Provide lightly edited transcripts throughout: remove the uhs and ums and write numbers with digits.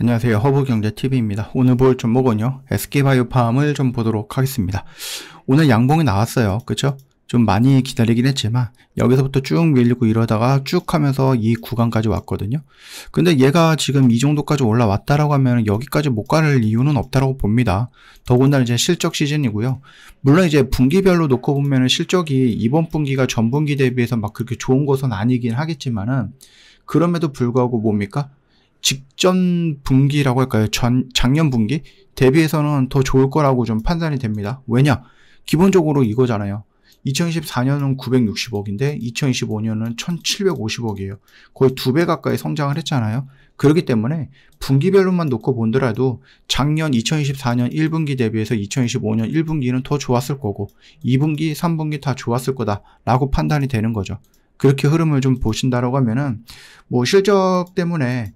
안녕하세요. 허브경제TV입니다. 오늘 볼 종목은요, SK바이오팜을 좀 보도록 하겠습니다. 오늘 양봉이 나왔어요. 그쵸? 좀 많이 기다리긴 했지만 여기서부터 쭉 밀리고 이러다가 쭉 하면서 이 구간까지 왔거든요. 근데 얘가 지금 이 정도까지 올라왔다라고 하면 여기까지 못 갈 이유는 없다라고 봅니다. 더군다나 이제 실적 시즌이고요. 물론 이제 분기별로 놓고 보면 실적이 이번 분기가 전 분기 대비해서 막 그렇게 좋은 것은 아니긴 하겠지만은, 그럼에도 불구하고 뭡니까? 직전 분기라고 할까요? 작년 분기 대비해서는 더 좋을 거라고 좀 판단이 됩니다. 왜냐? 기본적으로 이거잖아요. 2024년은 960억인데 2025년은 1750억이에요. 거의 2배 가까이 성장을 했잖아요. 그렇기 때문에 분기별로만 놓고 본더라도 작년 2024년 1분기 대비해서 2025년 1분기는 더 좋았을 거고 2분기, 3분기 다 좋았을 거다라고 판단이 되는 거죠. 그렇게 흐름을 좀 보신다라고 하면은 뭐 실적 때문에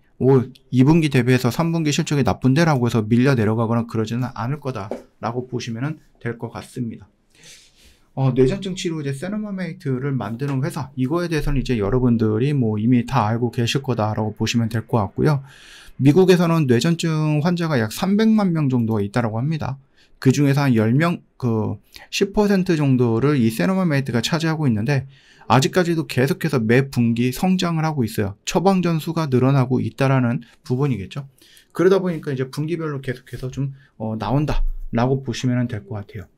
2분기 대비해서 3분기 실적이 나쁜데라고 해서 밀려 내려가거나 그러지는 않을 거다라고 보시면 될 것 같습니다. 뇌전증 치료제 세노마메이트를 만드는 회사, 이거에 대해서는 이제 여러분들이 뭐 이미 다 알고 계실 거다라고 보시면 될 것 같고요. 미국에서는 뇌전증 환자가 약 300만 명 정도가 있다라고 합니다. 그 중에서 한 10명, 10% 정도를 이 세노마메이트가 차지하고 있는데, 아직까지도 계속해서 매 분기 성장을 하고 있어요. 처방전 수가 늘어나고 있다라는 부분이겠죠. 그러다 보니까 이제 분기별로 계속해서 좀 나온다라고 보시면 될 것 같아요.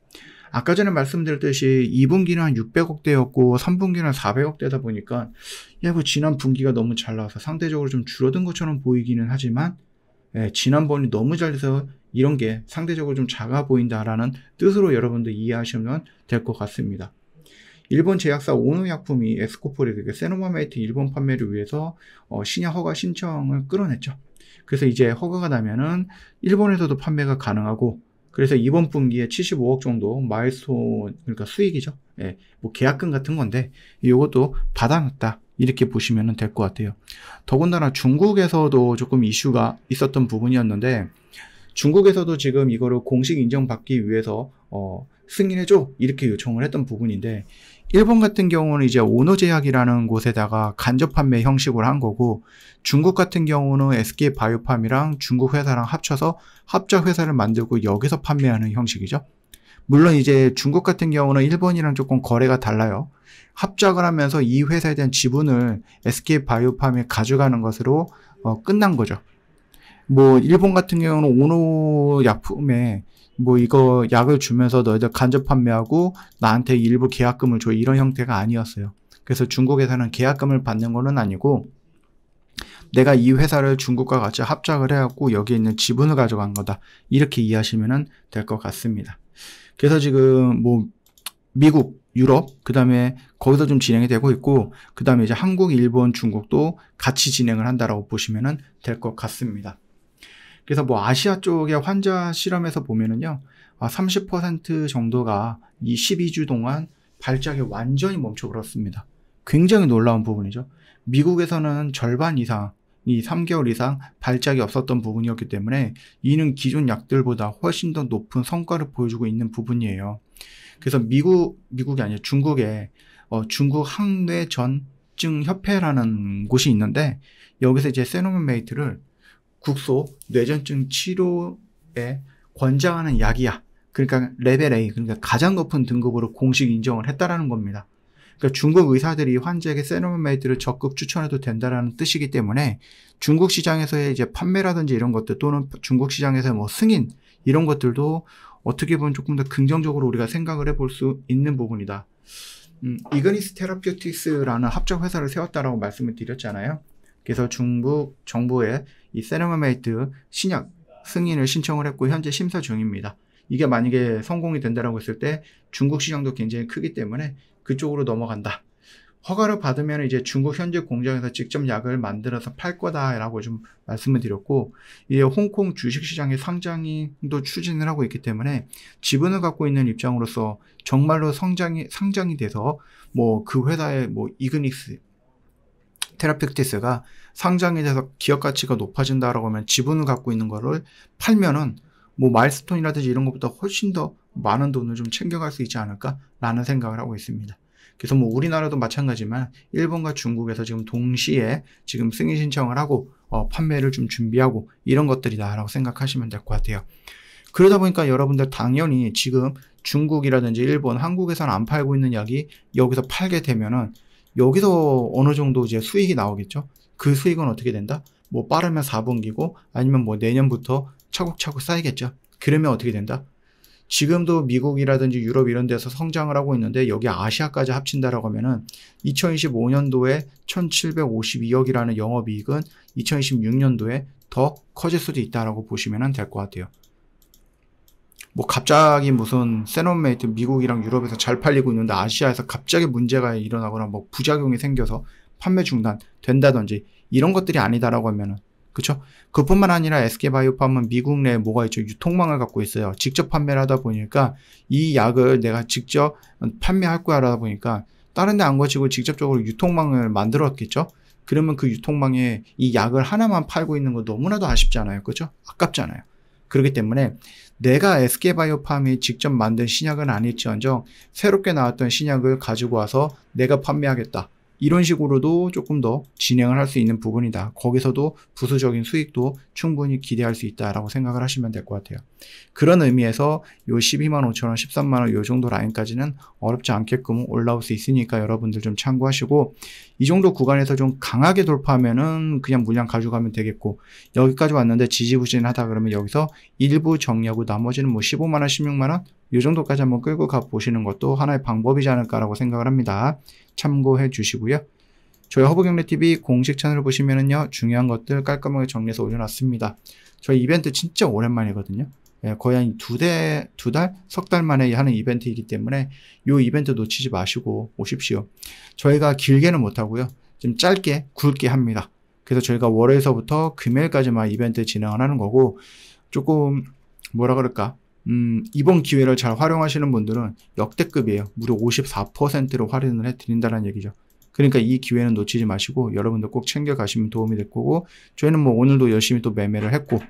아까 전에 말씀드렸듯이 2분기는 한 600억대였고 3분기는 400억대다 보니까 그 지난 분기가 너무 잘 나와서 상대적으로 좀 줄어든 것처럼 보이기는 하지만, 지난번이 너무 잘 돼서 이런 게 상대적으로 좀 작아 보인다라는 뜻으로 여러분들 이해하시면 될 것 같습니다. 일본 제약사 오노약품이 에스코폴이 세노마메이트 일본 판매를 위해서 신약 허가 신청을 끌어냈죠. 그래서 이제 허가가 나면은 일본에서도 판매가 가능하고, 그래서 이번 분기에 75억 정도 마일스톤, 그러니까 수익이죠. 뭐 계약금 같은 건데 이것도 받아놨다, 이렇게 보시면 될 것 같아요. 더군다나 중국에서도 조금 이슈가 있었던 부분이었는데, 중국에서도 지금 이거를 공식 인정받기 위해서 승인해줘, 이렇게 요청을 했던 부분인데, 일본 같은 경우는 이제 오노제약이라는 곳에다가 간접 판매 형식으로 한 거고, 중국 같은 경우는 SK바이오팜이랑 중국 회사랑 합쳐서 합작 회사를 만들고 여기서 판매하는 형식이죠. 물론 이제 중국 같은 경우는 일본이랑 조금 거래가 달라요. 합작을 하면서 이 회사에 대한 지분을 SK바이오팜에 가져가는 것으로 끝난 거죠. 뭐 일본 같은 경우는 오노약품에 뭐 이거 약을 주면서 너희들 간접 판매하고 나한테 일부 계약금을 줘, 이런 형태가 아니었어요. 그래서 중국에서는 계약금을 받는 거는 아니고, 내가 이 회사를 중국과 같이 합작을 해갖고 여기에 있는 지분을 가져간 거다, 이렇게 이해하시면 될 것 같습니다. 그래서 지금 뭐 미국, 유럽, 그 다음에 거기서 좀 진행이 되고 있고, 그 다음에 이제 한국, 일본, 중국도 같이 진행을 한다라고 보시면 될 것 같습니다. 그래서 뭐 아시아 쪽의 환자 실험에서 보면은요, 30% 정도가 이 12주 동안 발작이 완전히 멈춰버렸습니다. 굉장히 놀라운 부분이죠. 미국에서는 절반 이상, 이 3개월 이상 발작이 없었던 부분이었기 때문에 이는 기존 약들보다 훨씬 더 높은 성과를 보여주고 있는 부분이에요. 그래서 미국이 아니라 중국에 중국 항뇌전증 협회라는 곳이 있는데, 여기서 이제 세노마메이트를 국소 뇌전증 치료에 권장하는 약이야, 그러니까 레벨 A, 그러니까 가장 높은 등급으로 공식 인정을 했다라는 겁니다. 그러니까 중국 의사들이 환자에게 세노마메이트를 적극 추천해도 된다라는 뜻이기 때문에, 중국 시장에서의 이제 판매라든지 이런 것들, 또는 중국 시장에서 뭐 승인, 이런 것들도 어떻게 보면 조금 더 긍정적으로 우리가 생각을 해볼 수 있는 부분이다. 이그니스 테라퓨틱스라는 합작 회사를 세웠다라고 말씀을 드렸잖아요. 그래서 중국 정부에 이 세노마메이트 신약 승인을 신청을 했고 현재 심사 중입니다. 이게 만약에 성공이 된다라고 했을 때 중국 시장도 굉장히 크기 때문에 그쪽으로 넘어간다. 허가를 받으면 이제 중국 현지 공장에서 직접 약을 만들어서 팔 거다라고 좀 말씀을 드렸고, 이제 홍콩 주식시장의 상장도 추진을 하고 있기 때문에 지분을 갖고 있는 입장으로서 정말로 상장이 돼서 뭐 그 회사의 뭐 이그니스 테라피틱스가 상장이 돼서 기업 가치가 높아진다라고 하면 지분을 갖고 있는 거를 팔면은 뭐 마일스톤이라든지 이런 것보다 훨씬 더 많은 돈을 좀 챙겨갈 수 있지 않을까라는 생각을 하고 있습니다. 그래서 뭐 우리나라도 마찬가지지만 일본과 중국에서 지금 동시에 지금 승인 신청을 하고 판매를 좀 준비하고 이런 것들이다라고 생각하시면 될 것 같아요. 그러다 보니까 여러분들 당연히 지금 중국이라든지 일본, 한국에서는 안 팔고 있는 약이 여기서 팔게 되면은 여기서 어느 정도 이제 수익이 나오겠죠. 그 수익은 어떻게 된다? 뭐 빠르면 4분기고 아니면 뭐 내년부터 차곡차곡 쌓이겠죠. 그러면 어떻게 된다? 지금도 미국이라든지 유럽 이런 데서 성장을 하고 있는데 여기 아시아까지 합친다라고 하면은 2025년도에 1752억이라는 영업이익은 2026년도에 더 커질 수도 있다라고 보시면 될 것 같아요. 뭐 갑자기 무슨 세노메이트 미국이랑 유럽에서 잘 팔리고 있는데 아시아에서 갑자기 문제가 일어나거나 뭐 부작용이 생겨서 판매 중단 된다든지 이런 것들이 아니다라고 하면은 그쵸? 그뿐만 아니라 SK바이오팜은 미국 내에 뭐가 있죠? 유통망을 갖고 있어요. 직접 판매를 하다 보니까 이 약을 내가 직접 판매할 거야 하다 보니까 다른 데 안 거치고 직접적으로 유통망을 만들었겠죠? 그러면 그 유통망에 이 약을 하나만 팔고 있는 거 너무나도 아쉽잖아요. 그죠? 아깝잖아요. 그렇기 때문에 내가 SK바이오팜이 직접 만든 신약은 아닐지언정 새롭게 나왔던 신약을 가지고 와서 내가 판매하겠다. 이런 식으로도 조금 더 진행을 할 수 있는 부분이다. 거기서도 부수적인 수익도 충분히 기대할 수 있다라고 생각을 하시면 될 것 같아요. 그런 의미에서 요 125,000원, 130만원 요 정도 라인까지는 어렵지 않게끔 올라올 수 있으니까 여러분들 좀 참고하시고 이 정도 구간에서 좀 강하게 돌파하면은 그냥 물량 가져가면 되겠고 여기까지 왔는데 지지부진하다 그러면 여기서 일부 정리하고 나머지는 뭐 15만원, 16만원 이 정도까지 한번 끌고 가 보시는 것도 하나의 방법이지 않을까라고 생각을 합니다. 참고해 주시고요. 저희 허브경제TV 공식 채널을 보시면은요, 중요한 것들 깔끔하게 정리해서 올려놨습니다. 저희 이벤트 진짜 오랜만이거든요. 거의 한 두 달, 석 달 만에 하는 이벤트이기 때문에 이 이벤트 놓치지 마시고 오십시오. 저희가 길게는 못하고요. 좀 짧게, 굵게 합니다. 그래서 저희가 월요일서부터 금요일까지만 이벤트 진행을 하는 거고, 조금, 뭐라 그럴까? 이번 기회를 잘 활용하시는 분들은 역대급이에요. 무려 54%로 할인을 해드린다는 얘기죠. 그러니까 이 기회는 놓치지 마시고 여러분들 꼭 챙겨가시면 도움이 될 거고 저희는 뭐 오늘도 열심히 또 매매를 했고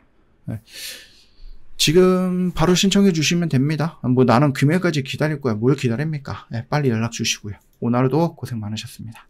지금 바로 신청해 주시면 됩니다. 뭐 나는 금요일까지 기다릴 거야. 뭘 기다립니까? 빨리 연락 주시고요. 오늘도 고생 많으셨습니다.